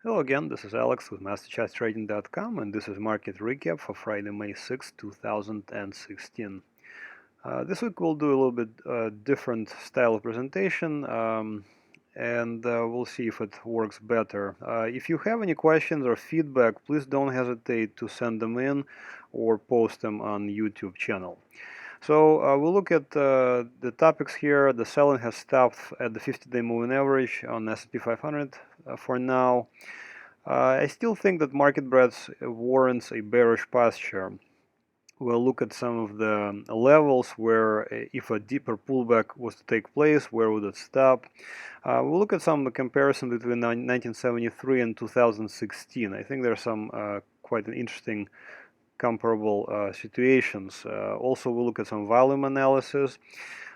Hello again, this is Alex with MasterChartsTrading.com, and this is market recap for Friday, May 6, 2016. This week we'll do a little bit different style of presentation, and we'll see if it works better. If you have any questions or feedback, please don't hesitate to send them in or post them on YouTube channel. So we'll look at the topics here. The selling has stopped at the 50-day moving average on S&P 500 for now. I still think that market breadth warrants a bearish posture. We'll look at some of the levels where if a deeper pullback was to take place, where would it stop? We'll look at some of the comparison between 1973 and 2016. I think there are some quite interesting comparable situations. Also, we'll look at some volume analysis.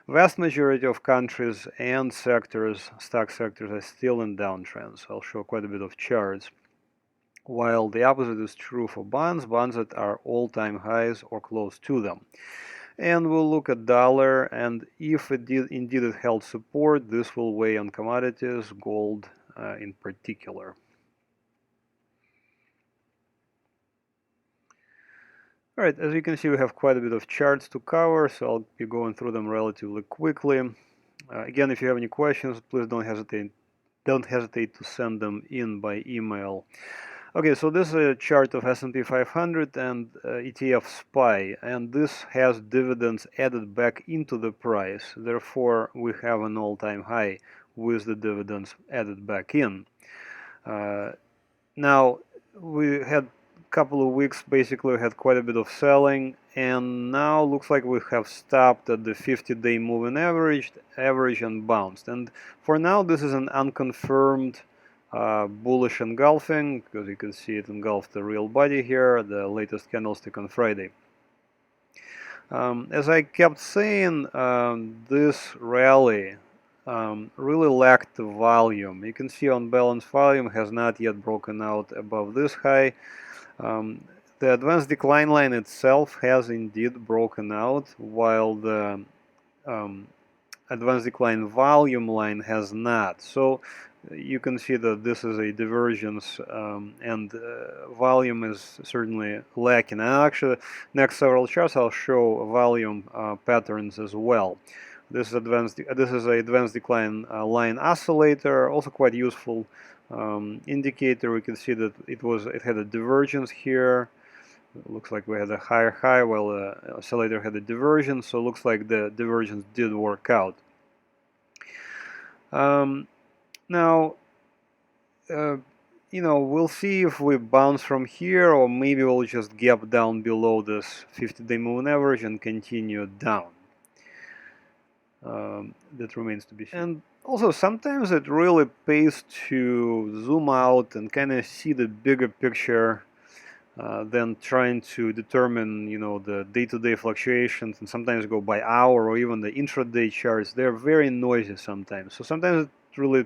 Vast majority of countries and sectors, stock sectors, are still in downtrends. I'll show quite a bit of charts. While the opposite is true for bonds that are all-time highs or close to them. And we'll look at dollar, and if it indeed it held support, this will weigh on commodities, gold in particular. Alright, as you can see, we have quite a bit of charts to cover, so I'll be going through them relatively quickly. Again, if you have any questions, please don't hesitate to send them in by email. Okay, so this is a chart of S&P 500 and ETF SPY, and this has dividends added back into the price. Therefore, we have an all-time high with the dividends added back in. Now, we had couple of weeks basically we had quite a bit of selling, and now looks like we have stopped at the 50-day moving average and bounced. And for now, this is an unconfirmed bullish engulfing, because you can see it engulfed the real body here, the latest candlestick on Friday. As I kept saying, this rally really lacked the volume. You can see on balance volume has not yet broken out above this high. The advanced decline line itself has indeed broken out, while the advanced decline volume line has not. So you can see that this is a divergence, and volume is certainly lacking. And actually, next several charts I'll show volume patterns as well. This is an advanced decline line oscillator, also quite useful indicator. We can see that it had a divergence here. It looks like we had a higher high while the oscillator had a divergence, so it looks like the divergence did work out. Now, we'll see if we bounce from here, or maybe we'll just gap down below this 50-day moving average and continue down. That remains to be seen. And also, sometimes it really pays to zoom out and kind of see the bigger picture than trying to determine, the day-to-day fluctuations, and sometimes go by hour or even the intraday charts. They're very noisy sometimes. So sometimes it really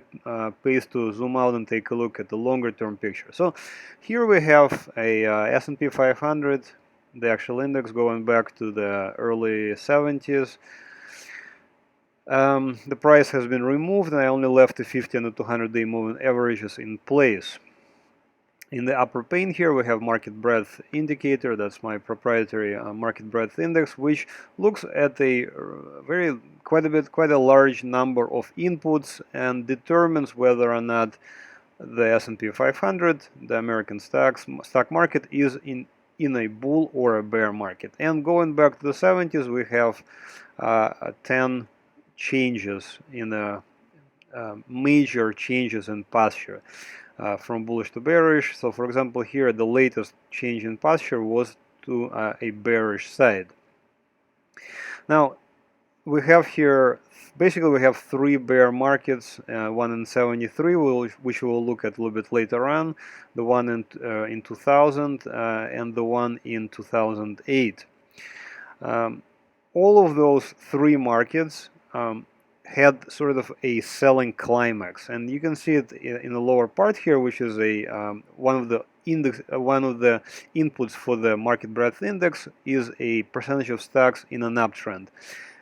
pays to zoom out and take a look at the longer-term picture. So here we have a S&P 500, the actual index going back to the early 70s. The price has been removed, and I only left the 50 and the 200-day moving averages in place. In the upper pane here we have market breadth indicator. That's my proprietary market breadth index, which looks at quite a large number of inputs and determines whether or not the S&P 500, the American stock market, is in a bull or a bear market. And going back to the 70s, we have 10 changes in major changes in posture. From bullish to bearish. So for example, here the latest change in posture was to a bearish side. Now we have here basically we have three bear markets, one in 73, which we'll look at a little bit later on, the one in 2000 and the one in 2008. All of those three markets had sort of a selling climax, and you can see it in the lower part here, which is one of the inputs for the market breadth index is a percentage of stocks in an uptrend.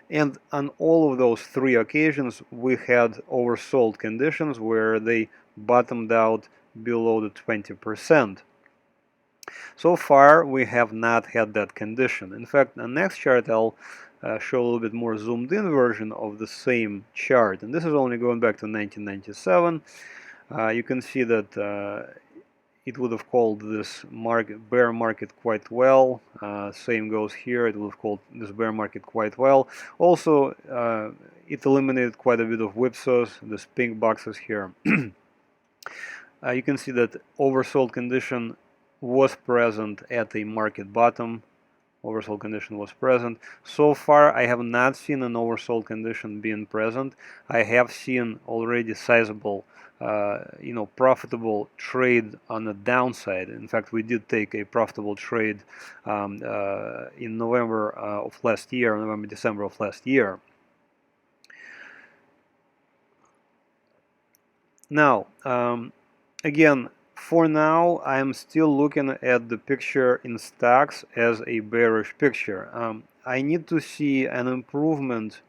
And on all of those three occasions, we had oversold conditions where they bottomed out below the 20%. So far, we have not had that condition. In fact, the next chart I'll show a little bit more zoomed in version of the same chart. And this is only going back to 1997. You can see that it would have called this bear market quite well. Same goes here. It would have called this bear market quite well. Also, it eliminated quite a bit of whipsaws, these pink boxes here. You can see that oversold condition was present at a market bottom. Oversold condition was present. So far, I have not seen an oversold condition being present. I have seen already sizable, profitable trade on the downside. In fact, we did take a profitable trade in November of last year, November, December of last year. Now, again, for now, I'm still looking at the picture in stocks as a bearish picture. I need to see an improvement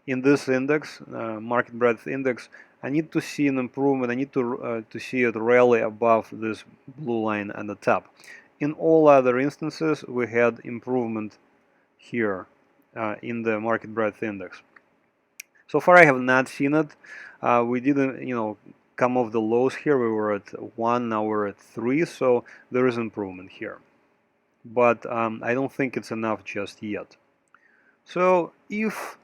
in this index, market breadth index. I need to see an improvement. I need to see it rally above this blue line at the top. In all other instances, we had improvement here in the market breadth index. So far, I have not seen it. We didn't, come off the lows here. We were at 1, now we're at 3, so there is improvement here. But I don't think it's enough just yet. So if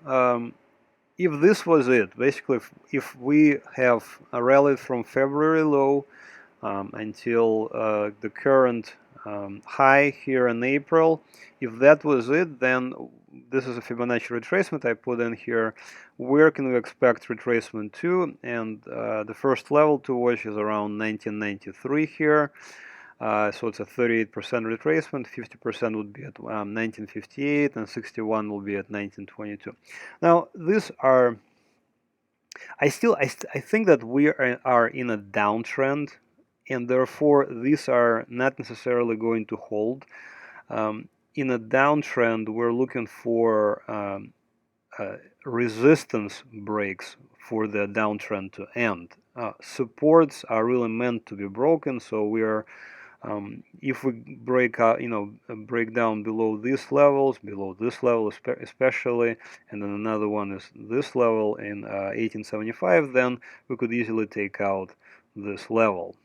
this was it, basically, if we have a rally from February low until the current high here in April, if that was it, then this is a Fibonacci retracement I put in here. Where can we expect retracement to? And the first level to watch is around 1993 here. So it's a 38% retracement, 50% would be at 1958, and 61 will be at 1922. Now, these are, I think that we are in a downtrend, and therefore these are not necessarily going to hold. In a downtrend, we're looking for resistance breaks for the downtrend to end. Supports are really meant to be broken, so we are, if we break out, break down below these levels, below this level especially, and then another one is this level in 1875, then we could easily take out this level.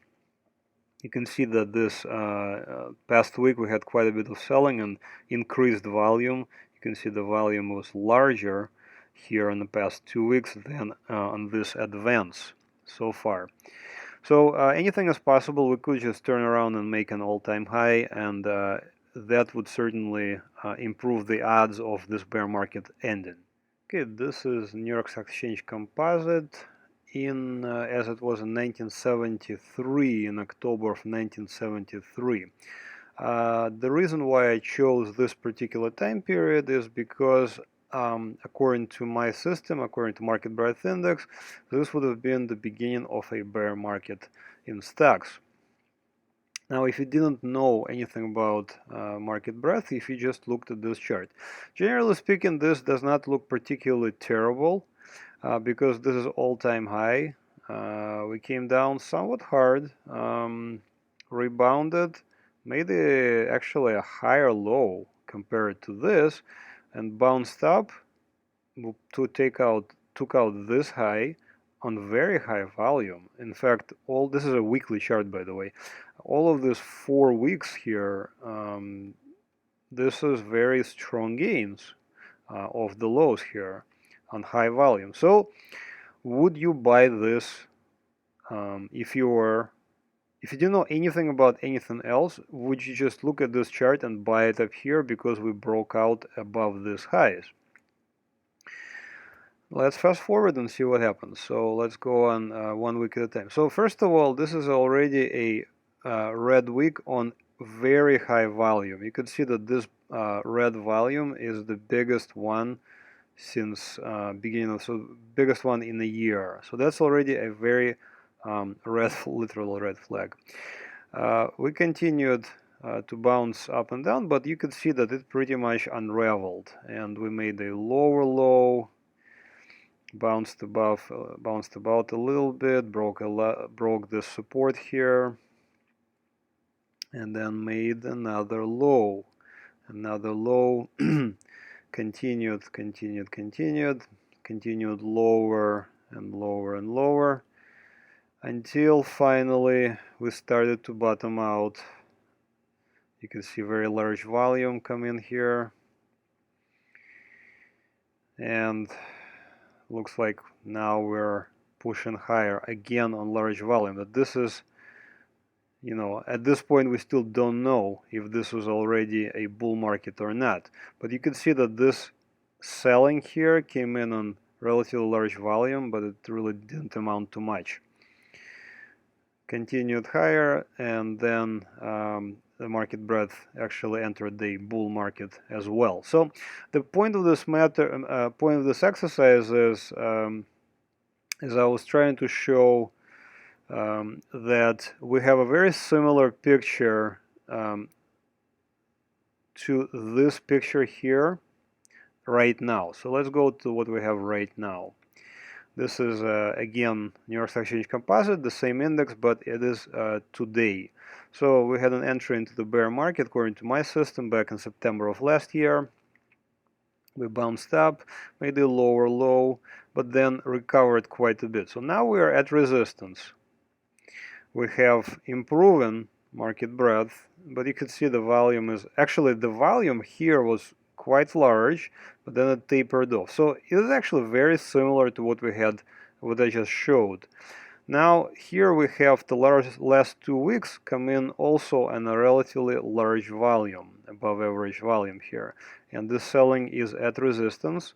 You can see that this past week we had quite a bit of selling and increased volume. You can see the volume was larger here in the past 2 weeks than on this advance so far. So anything is possible. We could just turn around and make an all-time high, and that would certainly improve the odds of this bear market ending. Okay, this is New York Stock Exchange Composite in as it was in 1973, in October of 1973. The reason why I chose this particular time period is because according to my system, according to market breadth index, this would have been the beginning of a bear market in stocks. Now, if you didn't know anything about market breadth, if you just looked at this chart, generally speaking, this does not look particularly terrible because this is all-time high. We came down somewhat hard, rebounded, made actually a higher low compared to this, and bounced up to took out this high on very high volume. In fact, this is a weekly chart, by the way. All of these 4 weeks here, this is very strong gains of the lows here on high volume. So, would you buy this if you didn't know anything about anything else? Would you just look at this chart and buy it up here because we broke out above these highs? Let's fast forward and see what happens. So let's go on 1 week at a time. So first of all, this is already a red week on very high volume. You can see that this red volume is the biggest one since beginning of, so biggest one in a year. So that's already a very literal red flag. We continued to bounce up and down, but you could see that it pretty much unraveled, and we made a lower low, bounced about a little bit, broke the support here, and then made another low, continued lower and lower and lower, until finally we started to bottom out. You can see very large volume come in here, and looks like now we're pushing higher again on large volume. But this is, you know, at this point we still don't know if this was already a bull market or not. But you can see that this selling here came in on relatively large volume, but it really didn't amount to much. Continued higher, and then the market breadth actually entered the bull market as well. So the point of this exercise is I was trying to show that we have a very similar picture to this picture here right now. So let's go to what we have right now. This is again New York Stock Exchange Composite, the same index, but it is today. So we had an entry into the bear market according to my system back in September of last year. We bounced up, made a lower low, but then recovered quite a bit. So now we are at resistance. We have improving market breadth, but you can see the volume is actually, the volume here was quite large, but then it tapered off. So it is actually very similar to what I just showed. Now here we have the last 2 weeks come in also in a relatively large volume, above average volume here, and this selling is at resistance,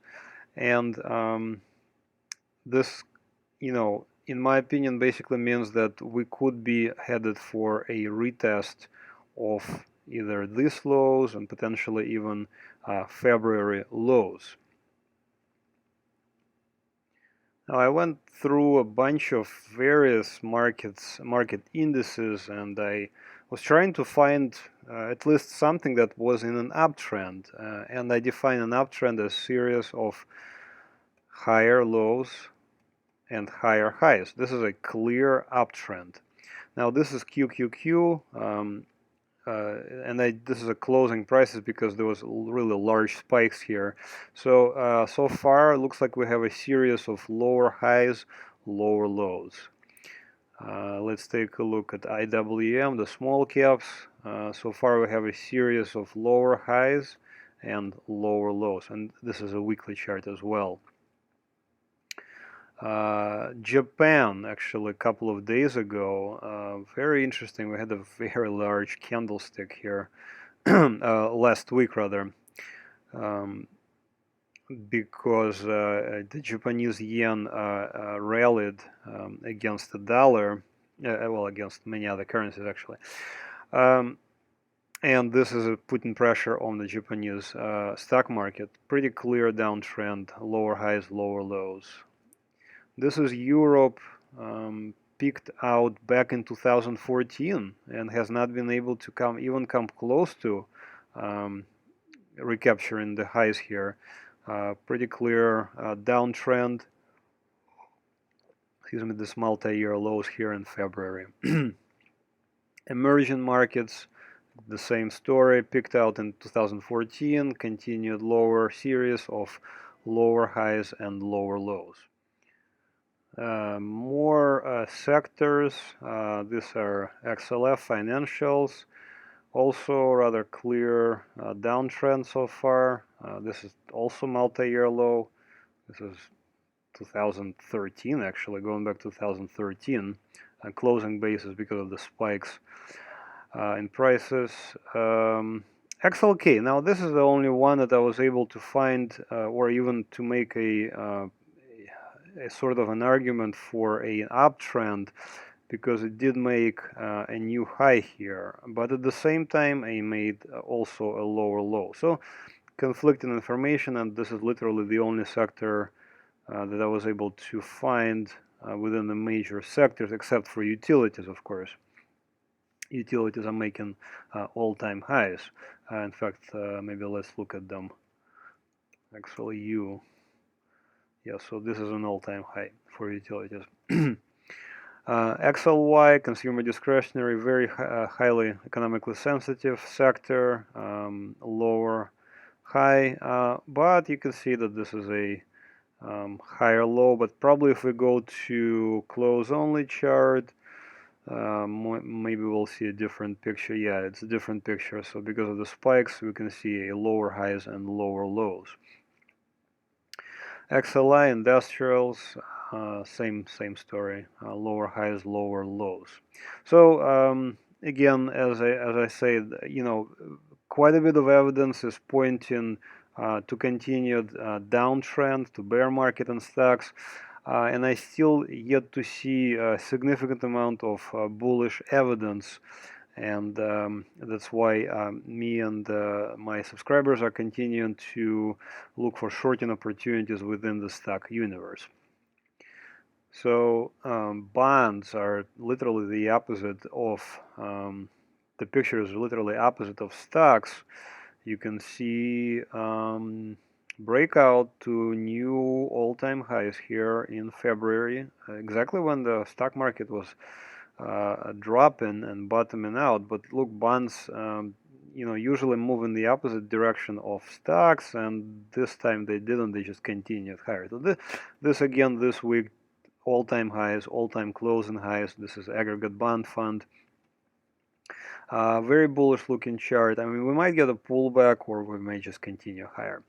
and this, you know, in my opinion, basically means that we could be headed for a retest of either these lows and potentially even February lows. Now I went through a bunch of various market indices, and I was trying to find at least something that was in an uptrend, and I define an uptrend as a series of higher lows and higher highs. This is a clear uptrend. Now this is QQQ, and this is a closing prices because there was really large spikes here. So so far it looks like we have a series of lower highs, lower lows. Let's take a look at IWM, the small caps. So far we have a series of lower highs and lower lows, and this is a weekly chart as well. Japan, actually a couple of days ago, very interesting. We had a very large candlestick here last week rather, because the Japanese yen rallied against the dollar, well, against many other currencies actually, and this is putting pressure on the Japanese stock market. Pretty clear downtrend, lower highs, lower lows. This is Europe, peaked out back in 2014 and has not been able to even come close to recapturing the highs here. Pretty clear downtrend. Excuse me, this multi-year lows here in February. Emerging markets, the same story, peaked out in 2014, continued lower series of lower highs and lower lows. More sectors, these are XLF financials, also rather clear downtrend so far. This is also multi-year low. This is 2013 actually, going back to 2013 on closing basis because of the spikes in prices. XLK, now this is the only one that I was able to find or even to make a sort of an argument for an uptrend, because it did make a new high here, but at the same time it made also a lower low. So conflicting information, and this is literally the only sector that I was able to find within the major sectors, except for utilities, of course. utilities are making all-time highs. In fact, maybe let's look at them. Actually, yeah, so this is an all-time high for utilities. XLY, consumer discretionary, very highly economically sensitive sector, lower high, but you can see that this is a higher low, but probably if we go to close only chart, maybe we'll see a different picture. Yeah, it's a different picture. So because of the spikes, we can see a lower highs and lower lows. XLI industrials, same story. Lower highs, lower lows. So again, as I said, quite a bit of evidence is pointing to continued downtrend, to bear market in stocks. And I still yet to see a significant amount of bullish evidence, and that's why me and my subscribers are continuing to look for shorting opportunities within the stock universe. So bonds are literally the opposite of the picture is literally opposite of stocks. You can see breakout to new all-time highs here in February, exactly when the stock market was dropping and bottoming out. But look, bonds usually move in the opposite direction of stocks, and this time they didn't. They just continued higher. So this again this week, all-time highs, all-time closing highs. This is aggregate bond fund. Very bullish looking chart. I mean, we might get a pullback or we may just continue higher.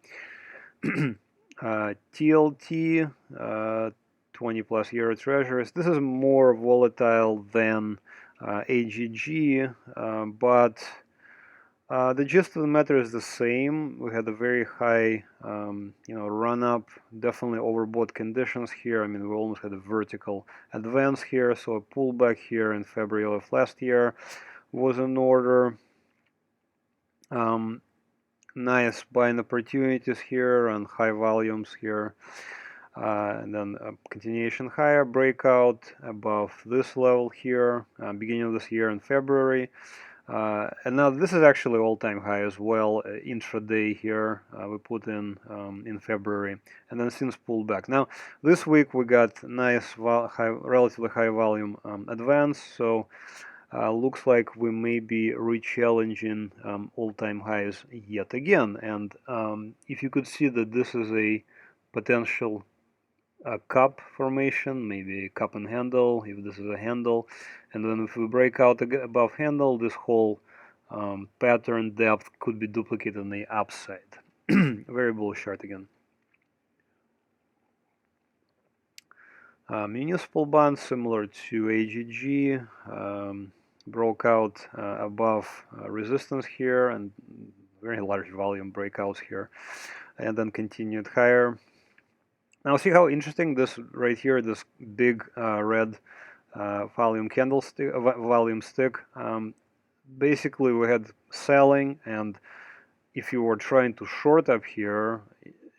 TLT, 20 plus year treasuries. This is more volatile than AGG, but the gist of the matter is the same. We had a very high, run up, definitely overbought conditions here. I mean, we almost had a vertical advance here, so a pullback here in February of last year was in order. Nice buying opportunities here and high volumes here. And then a continuation higher, breakout above this level here, beginning of this year in February. And now this is actually all-time high as well, intraday here we put in February, and then since pulled back. Now this week we got nice relatively high volume advance, so looks like we may be re-challenging all-time highs yet again. And if you could see that this is a potential cup formation, maybe a cup and handle, if this is a handle, and then if we break out above handle, this whole pattern depth could be duplicated on the upside. Very bullish chart again. Municipal bonds, similar to AGG, broke out above resistance here, and very large volume breakouts here, and then continued higher. Now see how interesting this right here, this big red volume candlestick, volume stick. Basically we had selling, and if you were trying to short up here,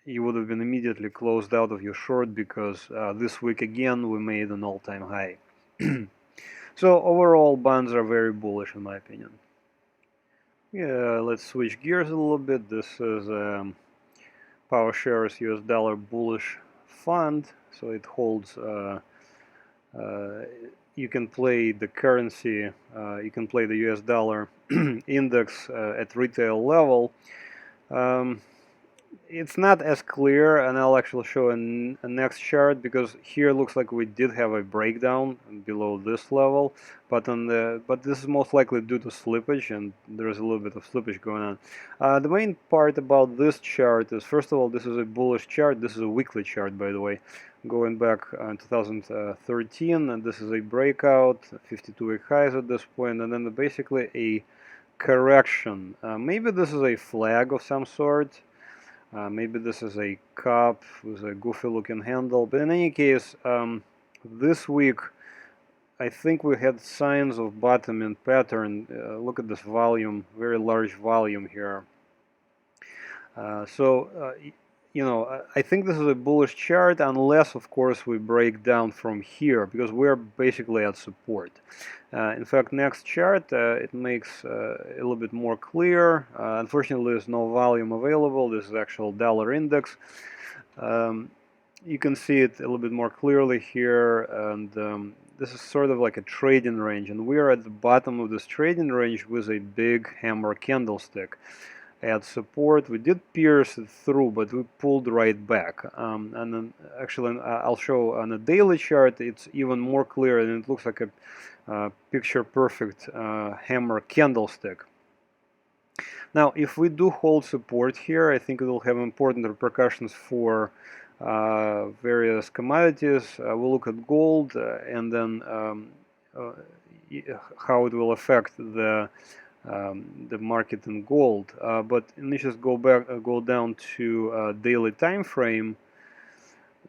you would have been immediately closed out of your short, because this week again we made an all-time high. So overall bonds are very bullish in my opinion. Yeah, let's switch gears a little bit. This is Powershares US dollar bullish fund, so it holds you can play the currency, you can play the US dollar index at retail level. It's not as clear, and I'll actually show a next chart, because here looks like we did have a breakdown below this level, but this is most likely due to slippage, and there's a little bit of slippage going on. The main part about this chart is, first of all, this is a bullish chart. This is a weekly chart, by the way, going back 2013, and this is a breakout, 52-week highs at this point, and then basically a correction. Maybe this is a flag of some sort. Maybe this is a cup with a goofy looking handle, but in any case, this week I think we had signs of bottoming pattern. Look at this volume, very large volume here. So I think this is a bullish chart unless, of course, we break down from here, because we're basically at support. In fact, next chart, it makes a little bit more clear. Unfortunately, there's no volume available. This is actual dollar index. You can see it a little bit more clearly here, and this is sort of like a trading range, and we are at the bottom of this trading range with a big hammer candlestick. At support, we did pierce it through, but we pulled right back. And then actually, I'll show on a daily chart, it's even more clear, and it looks like a picture perfect hammer candlestick. Now, if we do hold support here, I think it will have important repercussions for various commodities. We'll look at gold, and then how it will affect the market in gold. But let me just go down to daily time frame,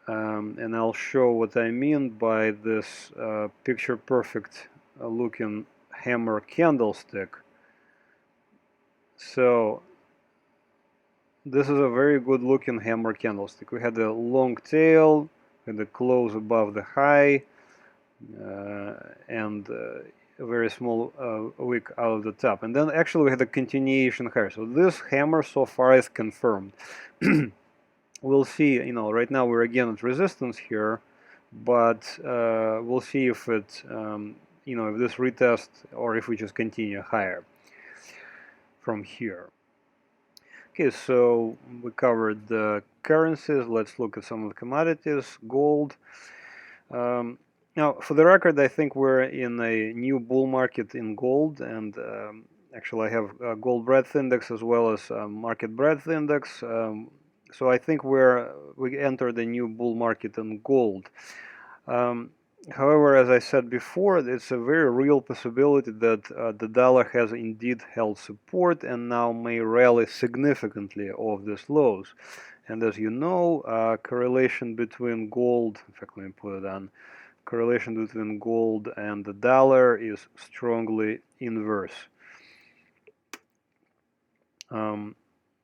and I'll show what I mean by this picture perfect looking hammer candlestick. So this is a very good looking hammer candlestick. We had a long tail, had a close above the high, and a very small wick out of the top, and then actually we had a continuation higher. So this hammer so far is confirmed. We'll see, right now we're again at resistance here, but we'll see if it if this retest or if we just continue higher from here. Okay, so we covered the currencies. Let's look at some of the commodities. Gold. Now, for the record, I think we're in a new bull market in gold, and actually I have a gold breadth index as well as market breadth index. So I think we entered a new bull market in gold. However, as I said before, it's a very real possibility that the dollar has indeed held support and now may rally significantly off these lows. And as you know, correlation between gold, in fact, let me put it on. Correlation between gold and the dollar is strongly inverse.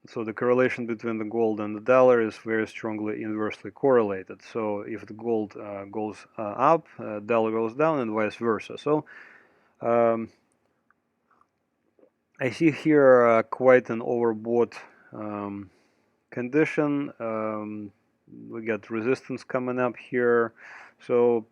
So the correlation between the gold and the dollar is very strongly inversely correlated. So if the gold goes up, dollar goes down, and vice versa. So I see here quite an overbought condition. We got resistance coming up here. So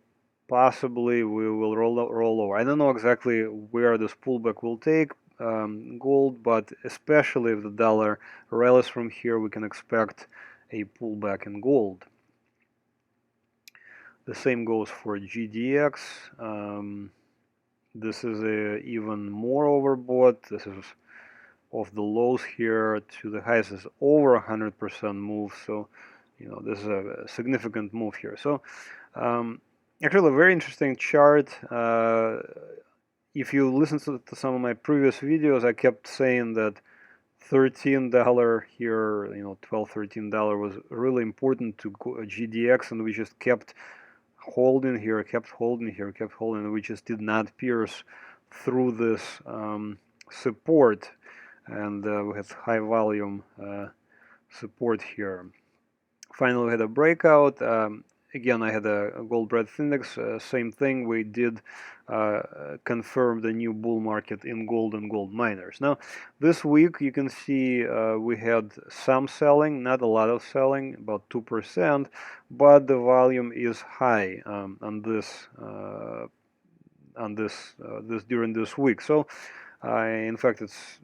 possibly we will roll over. I don't know exactly where this pullback will take gold, but especially if the dollar rallies from here, we can expect a pullback in gold. The same goes for GDX. This is even more overbought. This is of the lows here to the highs is over 100% move. So, this is a significant move here. So, actually, a very interesting chart. If you listen to some of my previous videos, I kept saying that $13 here, $12-13 was really important to GDX, and we just kept holding here, kept holding here, kept holding, and we just did not pierce through this support, and we had high volume support here. Finally, we had a breakout. Again, I had a gold breadth index, same thing. We did confirm the new bull market in gold and gold miners. Now, this week you can see we had some selling, not a lot of selling, about 2%, but the volume is high on this during this week. So, in fact, it's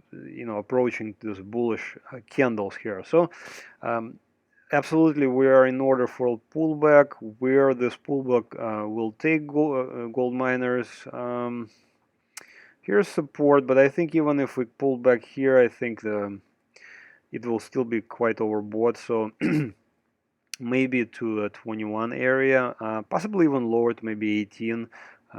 approaching this bullish candles here. So. Absolutely, we are in order for a pullback. Where this pullback will take gold miners. Here's support, but I think even if we pull back here, I think it will still be quite overbought. So maybe to the 21 area, possibly even lower to maybe 18.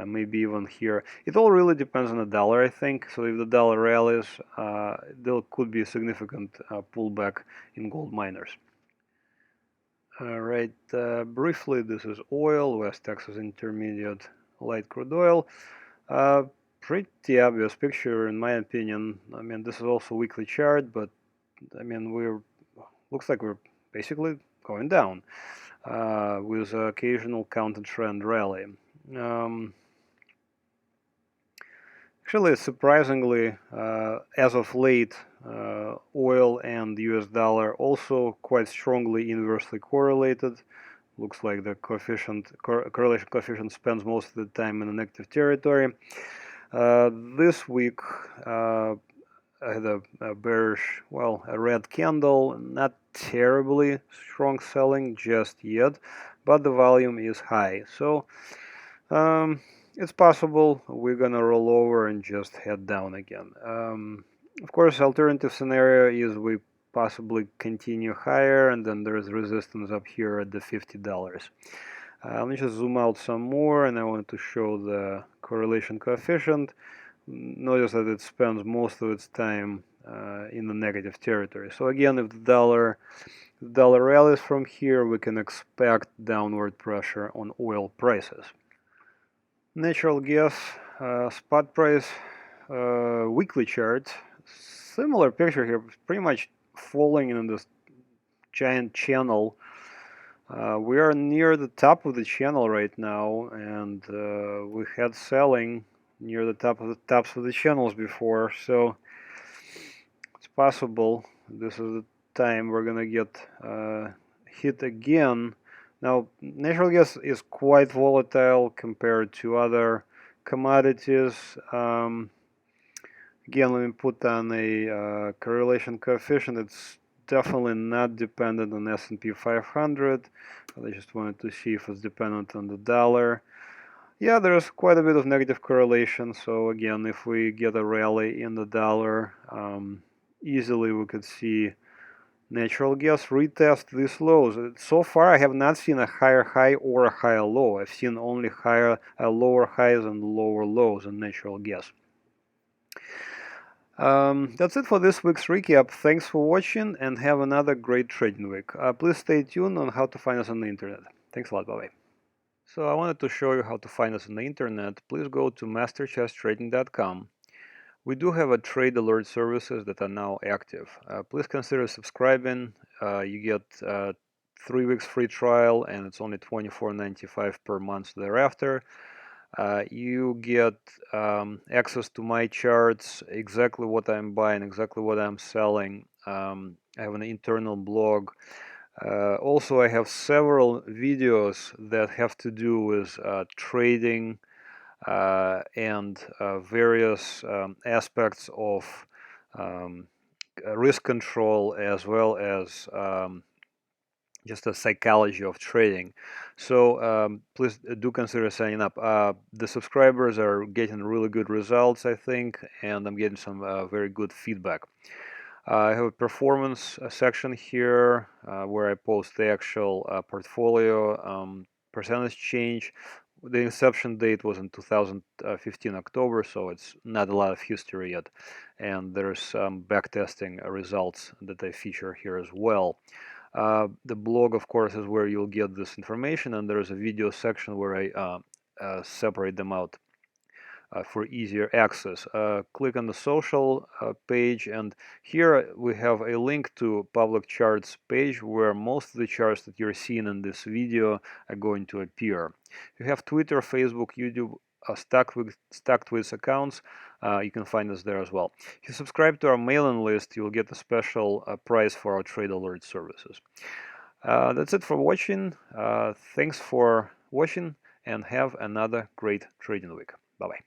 Maybe even here. It all really depends on the dollar, I think. So if the dollar rallies, there could be a significant pullback in gold miners. Alright, briefly, this is oil, West Texas Intermediate light crude oil. Pretty obvious picture in my opinion. I mean, this is also weekly chart, but I mean, looks like we're basically going down with occasional counter-trend rally. Actually, surprisingly, as of late, oil and US dollar also quite strongly inversely correlated. Looks like the correlation coefficient spends most of the time in a negative territory. This week, I had a bearish, well, a red candle, not terribly strong selling just yet, but the volume is high. So it's possible we're gonna roll over and just head down again. Of course, alternative scenario is we possibly continue higher, and then there's resistance up here at the $50. Let me just zoom out some more, and I want to show the correlation coefficient. Notice that it spends most of its time in the negative territory. So again, if the dollar rallies from here, we can expect downward pressure on oil prices. Natural gas spot price weekly chart, similar picture here, pretty much falling in this giant channel. We are near the top of the channel right now, and we had selling near the tops of the channels before, so it's possible this is the time we're gonna get hit again. Now, natural gas is quite volatile compared to other commodities. Again, let me put on a correlation coefficient. It's definitely not dependent on S&P 500. I just wanted to see if it's dependent on the dollar. Yeah, there's quite a bit of negative correlation. So again, if we get a rally in the dollar, easily we could see natural gas retest these lows. So far, I have not seen a higher high or a higher low. I've seen only lower highs and lower lows in natural gas. That's it for this week's recap. Thanks for watching and have another great trading week. Please stay tuned on how to find us on the internet. Thanks a lot. Bye-bye. So I wanted to show you how to find us on the internet. Please go to MasterChartsTrading.com. We do have a trade alert services that are now active. Please consider subscribing. You get 3 weeks free trial, and it's only $24.95 per month thereafter. You get access to my charts, exactly what I'm buying, exactly what I'm selling. I have an internal blog. Also, I have several videos that have to do with trading and various aspects of risk control, as well as just the psychology of trading. So please do consider signing up. The subscribers are getting really good results, I think, and I'm getting some very good feedback. I have a performance section here where I post the actual portfolio percentage change. The inception date was in 2015 October, so it's not a lot of history yet. And there's some backtesting results that I feature here as well. The blog, of course, is where you'll get this information, and there's a video section where I separate them out for easier access. Click on the social page, and here we have a link to public charts page where most of the charts that you're seeing in this video are going to appear. You have Twitter, Facebook, YouTube stacked with accounts. You can find us there as well. If you subscribe to our mailing list, you'll get a special price for our trade alert services. That's it for watching. Thanks for watching, and have another great trading week. Bye-bye.